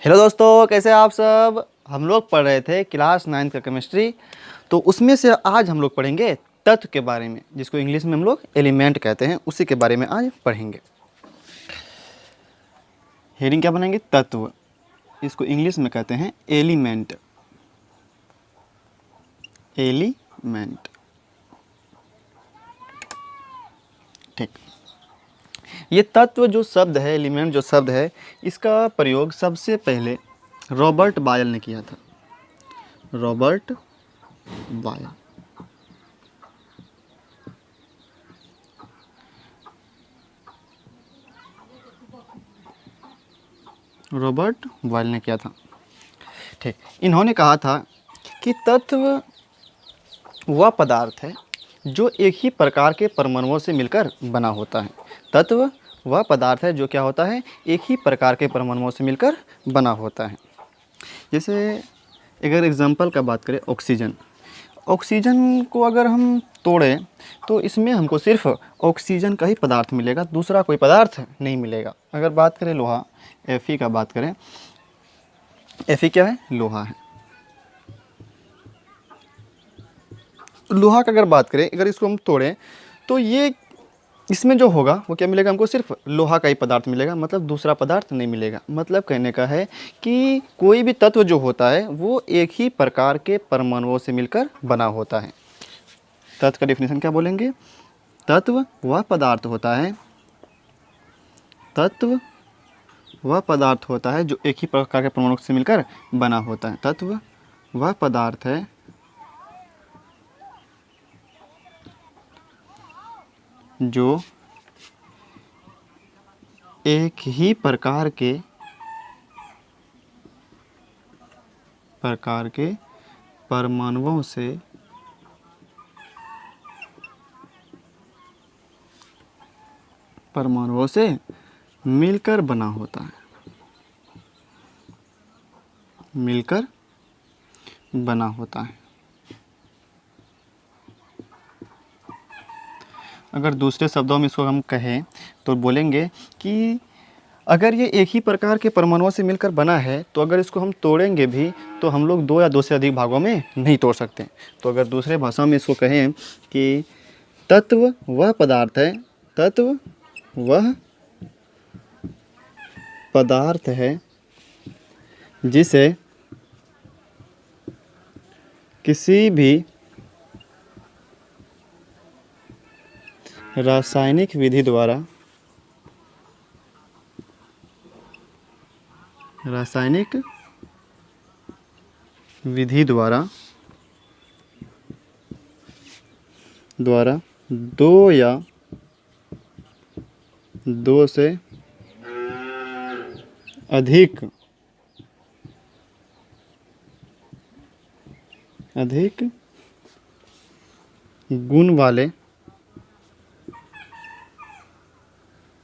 Hello दोस्तों, कैसे आप सब। हम लोग पढ़ रहे थे क्लास 9 का केमिस्ट्री। तो उसमें से आज हम लोग पढ़ेंगे तत्व के बारे में, जिसको इंग्लिश में हम लोग एलिमेंट कहते हैं। उसी के बारे में आज पढ़ेंगे। हेडिंग क्या बनाएंगे? तत्व। इसको इंग्लिश में कहते हैं एलिमेंट। एलिमेंट, ठीक। ये तत्व जो शब्द है, एलिमेंट जो शब्द है, इसका प्रयोग सबसे पहले रॉबर्ट बायल ने किया था। रॉबर्ट बायल। रॉबर्ट बायल ने किया था, ठीक। इन्होंने कहा था कि तत्व वह पदार्थ है जो एक ही प्रकार के परमाणुओं से मिलकर बना होता है। तत्व वह पदार्थ है जो क्या होता है, एक ही प्रकार के परमाणुओं से मिलकर बना होता है। जैसे अगर एग्जांपल का बात करें, ऑक्सीजन। ऑक्सीजन को अगर हम तोड़ें तो इसमें हमको सिर्फ ऑक्सीजन का ही पदार्थ मिलेगा, दूसरा कोई पदार्थ नहीं मिलेगा। अगर बात करें लोहा, Fe का बात करें, Fe क्या है? लोहा है। लोहा का अगर बात करें, अगर इसको हम तोड़ें तो ये इसमें जो होगा वो क्या मिलेगा? हमको सिर्फ लोहा का ही पदार्थ मिलेगा, मतलब दूसरा पदार्थ नहीं मिलेगा। मतलब कहने का है कि कोई भी तत्व जो होता है वो एक ही प्रकार के परमाणुओं से मिलकर बना होता है। तत्व का डेफिनेशन क्या बोलेंगे? तत्व वह पदार्थ होता है, तत्व वह पदार्थ होता है जो एक ही प्रकार के परमाणु से मिलकर बना होता है। तत्व वह पदार्थ है जो एक ही प्रकार के परमाणुओं से मिलकर बना होता है। मिलकर बना होता है। अगर दूसरे शब्दों में इसको हम कहें तो बोलेंगे कि अगर ये एक ही प्रकार के परमाणुओं से मिलकर बना है तो अगर इसको हम तोड़ेंगे भी तो हम लोग दो या दो से अधिक भागों में नहीं तोड़ सकते। तो अगर दूसरे भाषा में इसको कहें कि तत्व वह पदार्थ है, तत्व वह पदार्थ है जिसे किसी भी रासायनिक विधि द्वारा दो या दो से अधिक गुण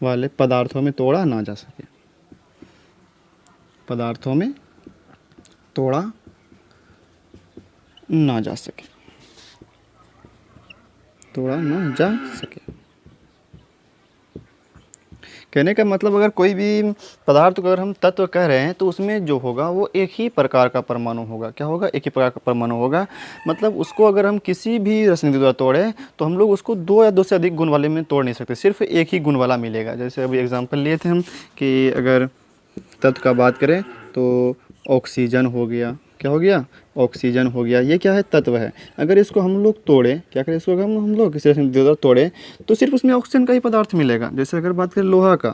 वाले पदार्थों में तोड़ा ना जा सके। पदार्थों में तोड़ा ना जा सके, तोड़ा ना जा सके। कहने का मतलब अगर कोई भी पदार्थ को अगर हम तत्व कह रहे हैं तो उसमें जो होगा वो एक ही प्रकार का परमाणु होगा। क्या होगा? एक ही प्रकार का परमाणु होगा। मतलब उसको अगर हम किसी भी रासायनिक द्वारा तोड़ें तो हम लोग उसको दो या दो से अधिक गुण वाले में तोड़ नहीं सकते, सिर्फ एक ही गुण वाला मिलेगा। जैसे अभी एग्जाम्पल लिए थे हम कि अगर तत्व का बात करें तो ऑक्सीजन हो गया। क्या हो गया? ऑक्सीजन हो गया। ये क्या है? तत्व है। अगर इसको हम लोग तोड़ें, क्या करें, इसको अगर हम लोग किसी रासायनिक द्वारा तोड़ें तो सिर्फ उसमें ऑक्सीजन का ही पदार्थ मिलेगा। जैसे अगर बात करें लोहा का,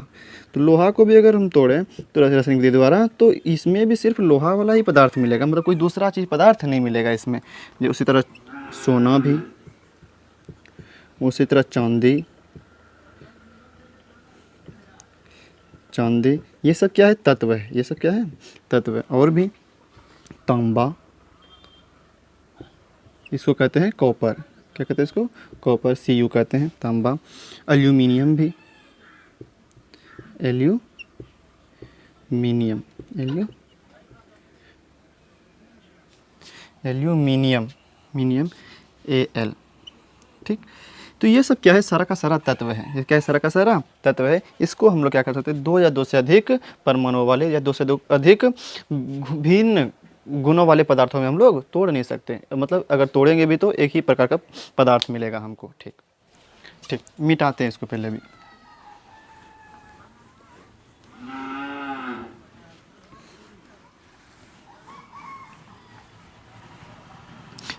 तो लोहा को भी अगर हम तोड़ें तो रासायनिक विधि द्वारा तो इसमें भी सिर्फ लोहा वाला ही पदार्थ मिलेगा, मतलब कोई दूसरा चीज़ पदार्थ नहीं मिलेगा इसमें। ये उसी तरह सोना भी, उसी तरह चांदी, ये सब क्या है? तत्व है। ये सब क्या है? तत्व है। और भी तांबा, इसको कहते हैं कॉपर। क्या कहते हैं इसको? कॉपर, Cu कहते हैं। तांबा। एल्यूमिनियम भी, एल्यूमिनियम, Al, ठीक। तो ये सब क्या है, सारा का सारा तत्व है। ये क्या है, सारा का सारा तत्व है। इसको हम लोग क्या कर सकते हैं, दो या दो से अधिक परमाणु वाले या दो से दो अधिक भिन्न गुणों वाले पदार्थों में हम लोग तोड़ नहीं सकते। मतलब अगर तोड़ेंगे भी तो एक ही प्रकार का पदार्थ मिलेगा हमको। ठीक ठीक, मिटाते हैं इसको पहले भी।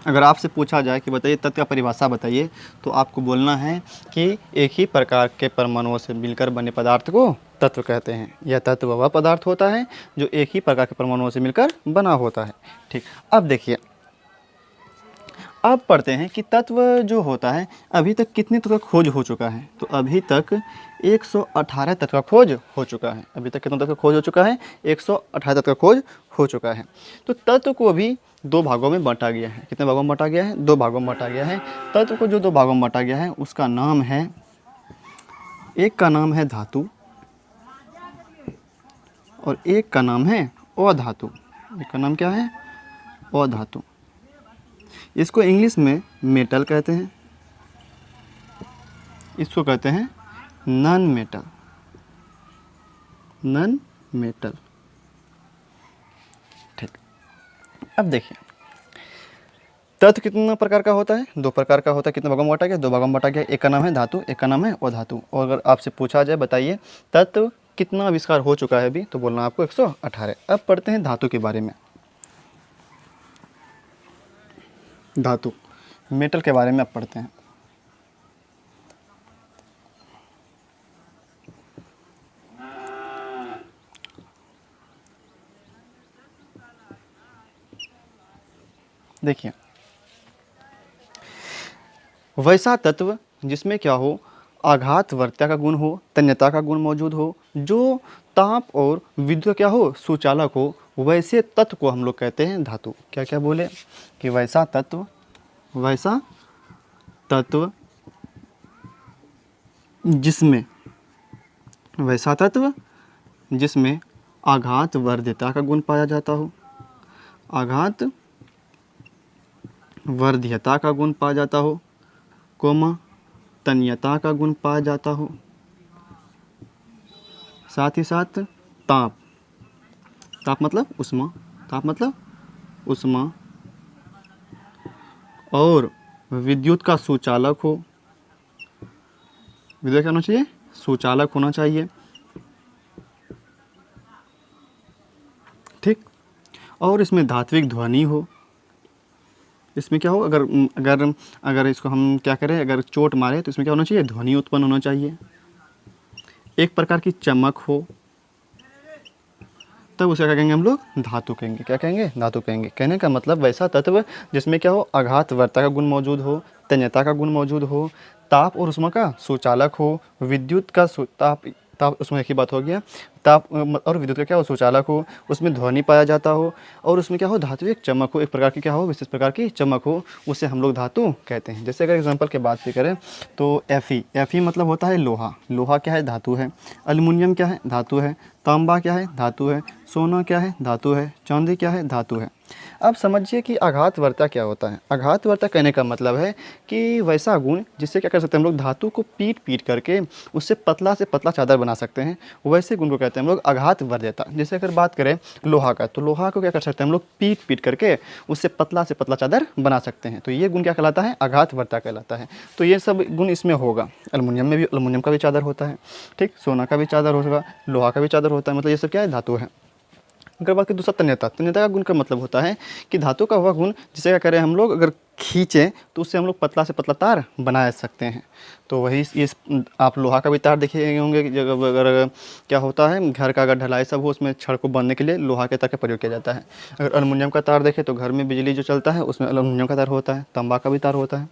अगर आपसे पूछा जाए कि बताइए तत्व का परिभाषा बताइए, तो आपको बोलना है कि एक ही प्रकार के परमाणुओं से मिलकर बने पदार्थ को तत्व कहते हैं। यह तत्व वह पदार्थ होता है जो एक ही प्रकार के परमाणुओं से मिलकर बना होता है। ठीक, अब देखिए, अब पढ़ते हैं कि तत्व जो होता है अभी तक कितने तत्व का खोज हो चुका है। तो अभी तक 118 तत्व का खोज हो चुका है। अभी तक कितने तत्व का खोज हो चुका है, 118 तत्व का खोज हो चुका है। तो तत्व को अभी दो भागों में बांटा गया है। कितने भागों में बांटा गया है, दो भागों में बांटा गया है। तत्व को जो दो भागों में बांटा गया है उसका नाम है, एक का नाम है धातु और एक का नाम है अधातु। एक का नाम क्या है, अधातु। इसको इंग्लिश में मेटल कहते हैं, इसको कहते हैं नॉन मेटल। Non metal. ठीक, अब देखिए तत्व कितना प्रकार का होता है, दो प्रकार का होता है। कितने भागों में बांटा गया, दो भागों में बांटा गया। एक का नाम है धातु, एक का नाम है अधातु। और अगर आपसे पूछा जाए बताइए तत्व कितना आविष्कार हो चुका है अभी, तो बोलना आपको 118। अब पढ़ते हैं धातु के बारे में। धातु, मेटल के बारे में अब पढ़ते हैं। देखिए, वैसा तत्व जिसमें क्या हो, आघातवर्त्या का गुण हो, तन्यता का गुण मौजूद हो, जो ताप और विद्युत क्या हो, सुचालक हो, वैसे तत्व को हम लोग कहते हैं धातु। क्या क्या बोले कि वैसा तत्व, वैसा तत्व जिसमें, वैसा तत्व जिसमें आघातवर्ध्यता का गुण पाया जाता हो, आघात वर्ध्यता का गुण पाया जाता हो, कोमा तन्यता का गुण पाया जाता हो, साथ ही साथ ताप, ताप मतलब उष्मा, ताप मतलब उष्मा, और विद्युत का सुचालक हो। विद्युत क्या होना चाहिए, सुचालक होना चाहिए। ठीक, और इसमें धात्विक ध्वनि हो। इसमें क्या हो, अगर अगर अगर इसको हम क्या करें, अगर चोट मारे तो इसमें क्या होना चाहिए, ध्वनि उत्पन्न होना चाहिए। एक प्रकार की चमक हो, तब उसे क्या कहेंगे हम लोग, धातु कहेंगे। क्या कहेंगे, धातु कहेंगे। कहने का मतलब वैसा तत्व जिसमें क्या हो, आघातवर्ता का गुण मौजूद हो, तन्यता का गुण मौजूद हो, ताप और उष्मा का सुचालक हो, विद्युत का ताप, ताप उसमें एक ही बात हो गया, ताप और विद्युत का क्या हो, सुचालक हो, उसमें ध्वनि पाया जाता हो, और उसमें क्या हो, धात्विक चमक हो, एक प्रकार की क्या हो, विशेष प्रकार की चमक हो, उसे हम लोग धातु कहते हैं। जैसे अगर एग्जांपल के बात भी करें तो Fe मतलब होता है लोहा। लोहा क्या है, धातु है। एल्युमिनियम क्या है, धातु है। तांबा क्या है, धातु है। सोना क्या है, धातु है। चांदी क्या है, धातु है। अब समझिए कि आघातवर्ता क्या होता है। आघातवर्ता कहने का मतलब है कि वैसा गुण जिससे क्या कर सकते हैं हम लोग, धातु को पीट पीट करके उससे पतला से पतला चादर बना सकते हैं, वैसे गुण को कहते हैं हम लोग आघातवर्त्यता। जैसे अगर बात करें लोहा का, तो लोहा को क्या कर सकते हैं हम लोग, पीट पीट करके उससे पतला से पतला चादर बना सकते हैं। तो ये गुण क्या कहलाता है, आघातवर्ता कहलाता है। तो ये सब गुण इसमें होगा। एल्युमिनियम में भी, एल्युमिनियम का भी चादर होता है। ठीक, सोना का भी चादर होगा, लोहा का भी चादर होता है। मतलब ये सब क्या है, धातु है। अगर बात करें दूसरा तन्यता, तन्यता का गुण का मतलब होता है कि धातु का वह गुण जिसे क्या करें हम लोग, अगर खींचें तो उससे हम लोग पतला से पतला तार बना सकते हैं। तो वही इस, आप लोहा का भी तार देखे होंगे कि जगह अगर क्या होता है, घर का अगर ढलाई सब हो उसमें छड़ को बांधने के लिए लोहा के तार का प्रयोग किया जाता है। अगर एल्युमिनियम का तार देखें तो घर में बिजली जो चलता है उसमें एल्युमिनियम का तार होता है। तांबा का भी तार होता है।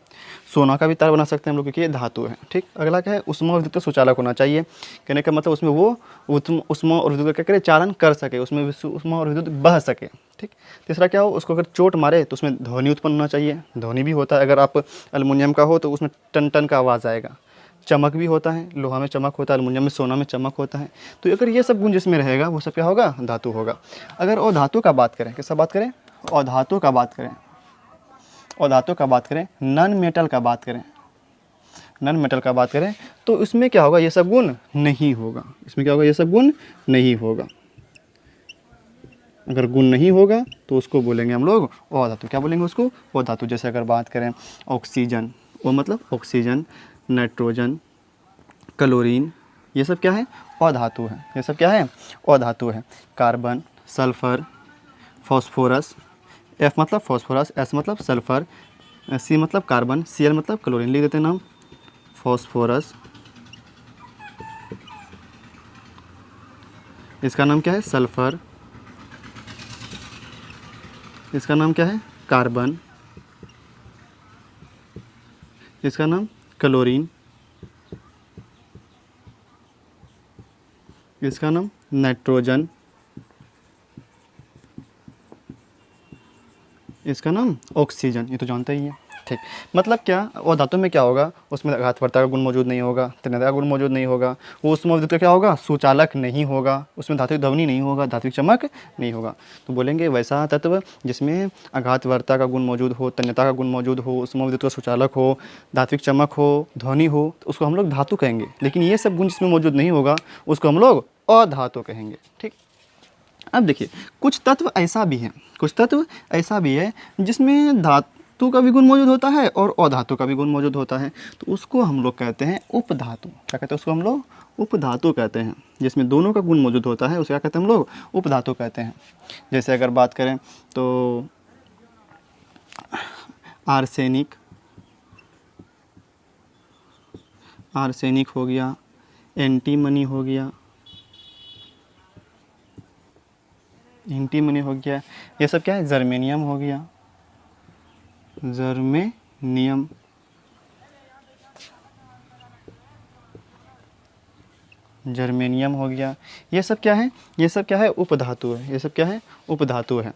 सोना का भी तार बना सकते हैं हम लोग, क्योंकि ये धातु है। ठीक, अगला क्या है, उष्मा और विद्युत का सुचालक होना चाहिए। कहने का मतलब उसमें वो उष्मा और विद्युत का क्या करे, चालन कर सके, उसमें उष्मा और विद्युत बह सके। ठीक, तीसरा क्या हो, उसको अगर चोट मारे तो उसमें ध्वनि उत्पन्न होना चाहिए। ध्वनि भी होता है, अगर आप एल्युमिनियम का हो तो उसमें टन टन का आवाज़ आएगा। चमक भी होता है, लोहा में चमक होता है, एल्युमिनियम में, सोना में चमक होता है। तो अगर ये सब गुण जिसमें रहेगा वो सब क्या होगा, धातु होगा। अगर और धातु का बात करें, किसका बात करें, और धातु का बात करें, और धातु का बात करें, नॉन मेटल का बात करें, नॉन मेटल का बात करें तो इसमें क्या होगा, ये सब गुण नहीं होगा। इसमें क्या होगा, ये सब गुण नहीं होगा। अगर गुण नहीं होगा तो उसको बोलेंगे हम लोग अधातु। क्या बोलेंगे उसको, अधातु। जैसे अगर बात करें ऑक्सीजन, वो मतलब ऑक्सीजन, नाइट्रोजन, क्लोरीन, ये सब क्या है, अधातु है। ये सब क्या है, अधातु है। कार्बन, सल्फर, फॉस्फोरस, एफ मतलब फॉस्फोरस, एस मतलब सल्फर, सी मतलब कार्बन, सी एल मतलब क्लोरीन। लिख देते हैं नाम, फॉस्फोरस, इसका नाम क्या है, सल्फर, इसका नाम क्या है, कार्बन, इसका नाम क्लोरीन, इसका नाम नाइट्रोजन, इसका नाम ऑक्सीजन। ये तो जानते ही हैं। ठीक, मतलब क्या, और धातु में क्या होगा, उसमें घातवर्ता का गुण मौजूद नहीं होगा, तन्यता का गुण मौजूद नहीं होगा, वो उसमें विद्युत का क्या होगा, सुचालक नहीं होगा, उसमें धात्विक ध्वनि नहीं होगा, धात्विक चमक नहीं होगा। तो बोलेंगे वैसा तत्व जिसमें आघातवर्ता का गुण मौजूद हो, तन्यता का गुण मौजूद हो, उसमें विद्युत का सुचालक हो, धात्विक चमक हो, ध्वनि हो, तो उसको हम लोग धातु कहेंगे। लेकिन ये सब गुण जिसमें मौजूद नहीं होगा उसको हम लोग अधातु कहेंगे। ठीक, अब देखिए कुछ तत्व ऐसा भी है, कुछ तत्व ऐसा भी है जिसमें धातु का भी गुण मौजूद होता है और अधातु का भी गुण मौजूद होता है, तो उसको हम लोग कहते हैं उपधातु। क्या कहते हैं उसको हम लोग, उपधातु कहते हैं। जिसमें दोनों का गुण मौजूद होता है उसे क्या कहते हैं हम लोग, उपधातु कहते हैं। जैसे अगर बात करें तो आर्सेनिक, आर्सेनिक हो गया, एंटीमनी हो गया, एंटीमनी हो गया, ये सब क्या है, जर्मेनियम हो गया, जर्मेनियम, जर्मेनियम हो गया, ये सब क्या है, ये सब क्या है, उपधातु है। ये सब क्या है, उपधातु है।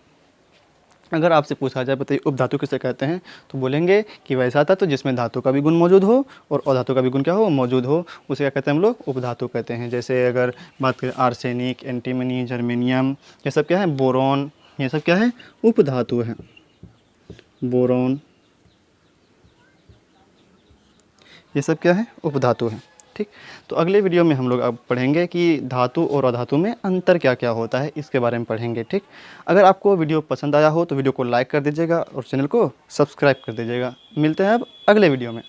अगर आपसे पूछा जाए बताइए उपधातु किसे कहते हैं, तो बोलेंगे कि वैसा तत्व जिसमें धातु का भी गुण मौजूद हो और अधातु का भी गुण क्या हो, मौजूद हो, उसे क्या कहते हैं हम लोग, उपधातु कहते हैं। जैसे अगर बात करें आर्सेनिक, एंटीमनी, जर्मेनियम, ये सब क्या है, बोरॉन, ये सब क्या है, उपधातु है। बोरॉन, ये सब क्या है, उपधातु है। ठीक, तो अगले वीडियो में हम लोग अब पढ़ेंगे कि धातु और अधातु में अंतर क्या क्या होता है, इसके बारे में पढ़ेंगे। ठीक, अगर आपको वीडियो पसंद आया हो तो वीडियो को लाइक कर दीजिएगा और चैनल को सब्सक्राइब कर दीजिएगा। मिलते हैं अब अगले वीडियो में।